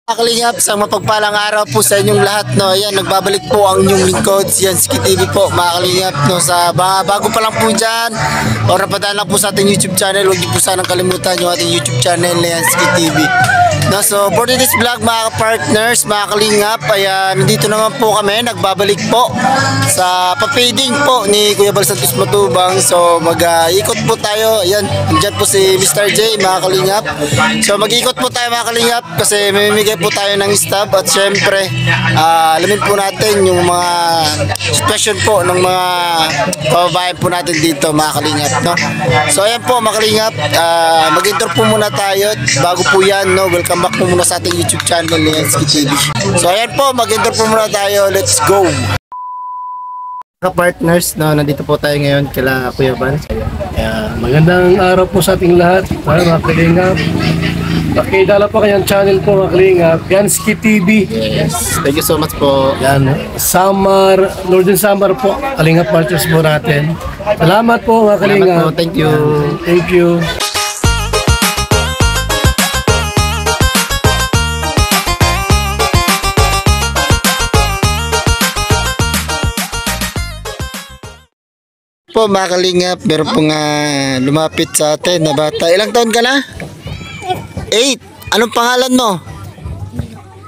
Kalingap, isang mapagpalang araw po sa inyong lahat, no. Ayan, nagbabalik po ang inyong lingkod, si Yansky TV po, mga kalingap, no. Sa bago pa lang po dyan, o napadaan lang po sa ating YouTube channel, huwag niyo po sanang kalimutan yung ating YouTube channel na Yansky TV. No, so for this vlog, mga partners, mga kalingap, ayan, dito naman po kami, nagbabalik po sa papading po ni Kuya Bal Santos Matubang. So mag-ikot po tayo, ayan, dyan po si Mr. J, mga kalingap. So mag-ikot po tayo, mga kalingap, kasi mamimigay po tayo ng stab at syempre alamin po natin yung mga sitwasyon po ng mga kababayan po natin dito, mga kalingap, no? So ayan po, mga kalingap, mag-intro po muna tayo bago po yan, no? Welcome back po muna sa ating YouTube channel ni Yansky TV. So ayan po, mag-intro po muna tayo, let's go! Ka-partners, no, nandito po tayo ngayon kila Kuya Bal. Magandang araw po sa ating lahat, mga kalingap. Pakidala po kanyang channel po, mga kalingap, Yansky TV. Yes, thank you so much po. Yan, summer, Northern Summer po, kalingap partners po natin. Salamat po, mga kalingap. Salamat po, thank you. Thank you. Po, mga kalingap, meron pong lumapit sa atin na bata. Ilang taon ka na? 8. Anong pangalan mo?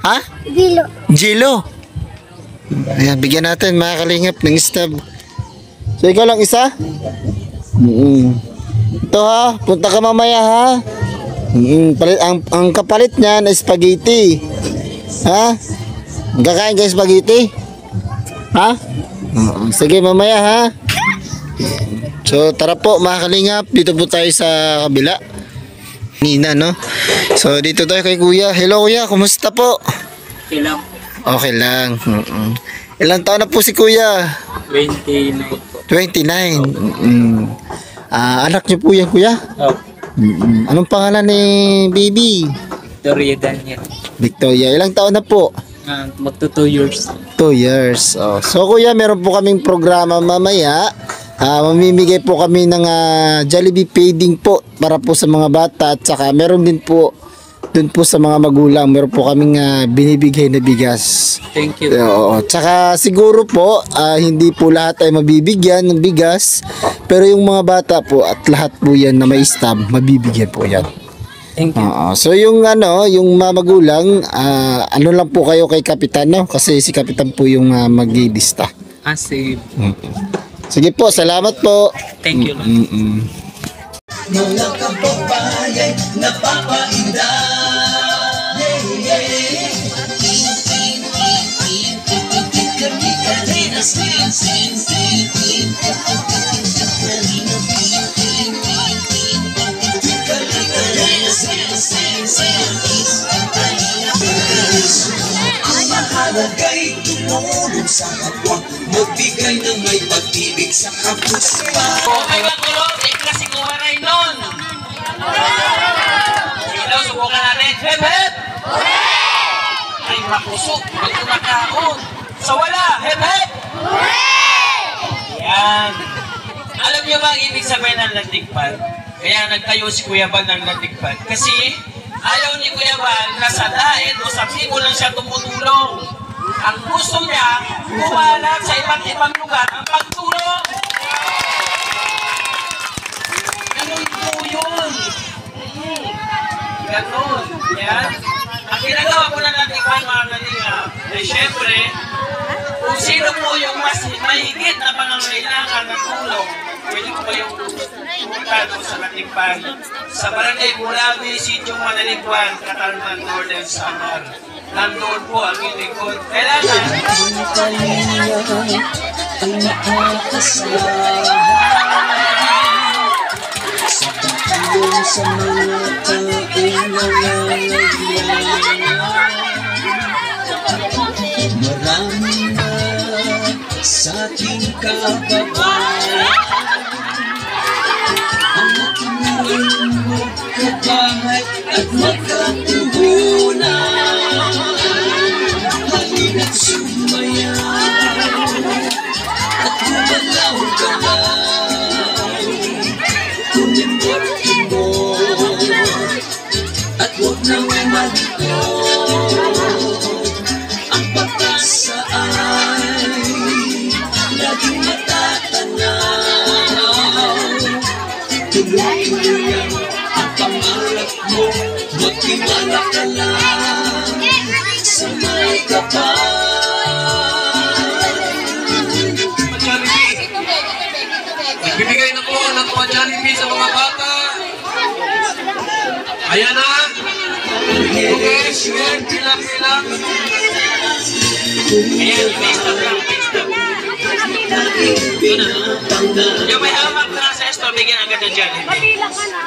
Ha? Gilo. Gilo. Ayan, bigyan natin, mga kalingap, ng stab. So ikaw lang isa? Ito ha, punta ka mamaya ha. Ang kapalit niyan ay spaghetti. Ha? Kakain ka spaghetti? Ha? Sige, mamaya ha. So tara po, mga kalingap, dito po tayo sa kabila. Nina, no? So dito tayo kay Kuya. Hello Kuya, kumusta po? Okay lang. Okay lang. Ilang taon na po si Kuya? 29 po. 29. Anak niyo po yan, Kuya? Oh, Anong pangalan ni baby? Victoria Daniel. Victoria. Ilang taon na po? Magto 2 years. 2 years. Oh. So Kuya, meron po kaming programa mamaya. Mamimigay po kami ng Jollibee feeding po para po sa mga bata, at saka meron din po dun po sa mga magulang. Meron po kaming binibigay na bigas. Thank you. Oo. Tsaka siguro po hindi po lahat ay mabibigyan ng bigas, pero yung mga bata po at lahat po yan na may stab, mabibigyan po yan. Thank you. Oo. So yung yung mga magulang, ano lang po kayo kay Kapitan, no? Kasi si Kapitan po yung maglilista. Sige. Sige po, salamat po. Thank you. Mga kababayan, napapainda. Ang mahalagay tumulong sa kapwa, magbigay ng may pag-ibig sa kapuspa. Okay ba tulog? I-klase ko ka rin nun. Hello, subukan natin. Hep, hep! Ay, makusok. May kumakaon. Sa wala. Hep, hep! Yan. Alam niyo ba ang ibig sabihin ng landigpad? Kaya nagtayo si Kuya Bal ng landigpad. Kasi ayaw ni Kuya Bal na sa daet o sa sibo lang siya tumutulong. Ang gusto niya, kumalat sa iba't ibang lugar ang pagtulong. Ganun po yun. Ganun. Yan. Ang ginagawa po na natin mga kanina, ay syempre, kung sino po yung mas mahigit na pangangailangan ng tulong, pwede po kayong pumunta doon sa Katikpan, sa Barangay Burabe, Sitio Manaligwan, Katarungan, Northern Samar. Nandoon po ang ilikod. Kailangan Ay nakakasama sa pagtulong sa mga taong nangangailangan. Marami na sa ating kababayan ang tumulong magkabahay at magkatuhunan. Halina't sumayaw at gumalaw-galaw, tumindot-tindot at huwag nang malito. Nagbibigay na po ng mga Jollibee sa mga bata. Ayan na. Okay, sure. Pila. Ayan, face up lang, face up. Yung may hawak na sa store, bigyan agad ng Jollibee. Mapila ka na.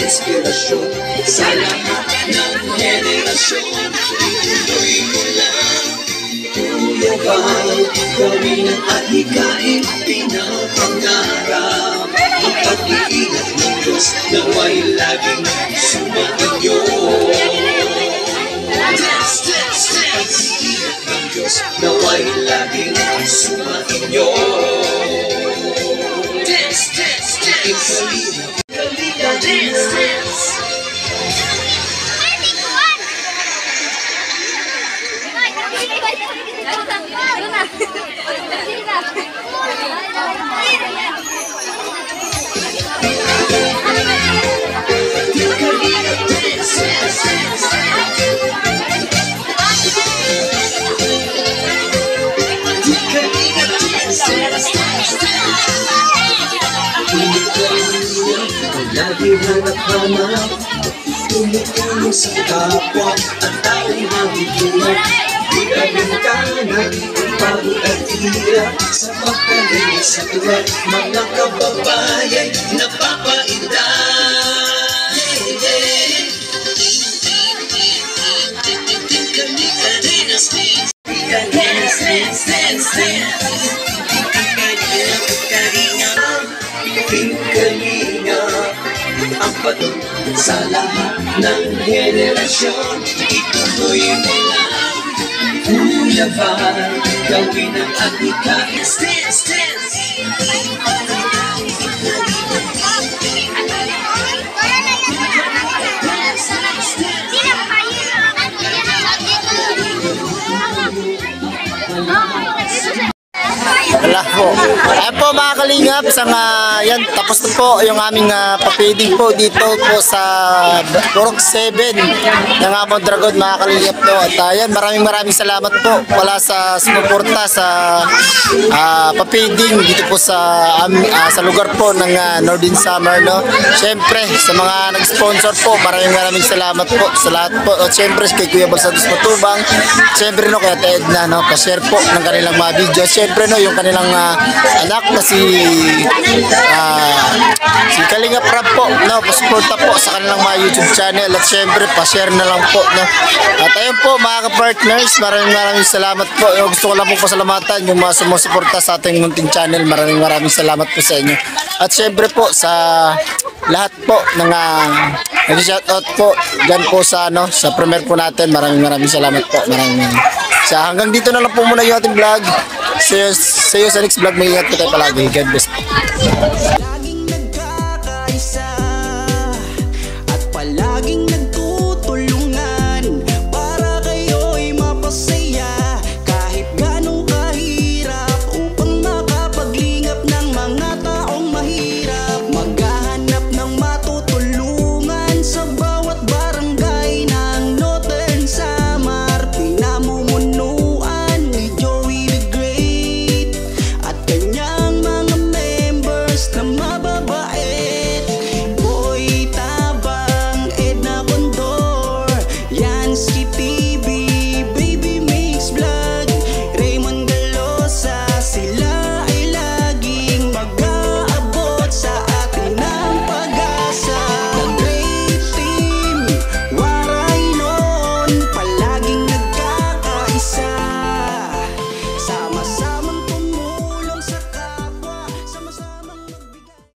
Inspirasyon sa lahat ng henerasyon. Tuloy mo lang, Kuya Val, gawin ang at hikain, pinapangarap. Ang pag-iingat ng Diyos nawa'y laging sumainyo. Pag-iingat ng Diyos nawa'y laging sumainyo. Lagi hanap-hanap, tumutulong sa kapwa at tao'y mabibiyak. Di ka rin kanan, pagod at hirap sa pagkaling sa tuwa. Mga kababayan, ang patong sa lahat ng henerasyon. Ituloy mo lang, Kuya Val, gawin ang atikain. Wala po. Ayan po mga kalingap, yan, tapos na po yung aming papiding po dito po sa Purok 7 ng Amon Dragon mga kalingap no. At yan, maraming salamat po wala sa sumuporta sa papiding dito po sa lugar po ng Northern Summer no. Siyempre sa mga nag-sponsor po, maraming salamat po sa lahat po. At siyempre kay Kuya Balsados Matubang, siyempre no, kaya Ted na no, pa-share po ng kanilang mga video. Siyempre no, yung kanilang anak na si Kalinga Prab po no, pasuporta po sa kanilang mga YouTube channel at syempre pa-share na lang po no. At ayun po mga ka-partners, maraming salamat po. Gusto ko lang po pasalamatan yung mga sumusuporta sa ating munting channel. Maraming salamat po sa inyo. At syempre po sa lahat po ng nag-shoutout po dyan po sa sa premiere po natin. Maraming salamat po. Hanggang dito na lang po muna yung ating vlog. See you sa next vlog. Mag-ingat po tayo palagi. God bless.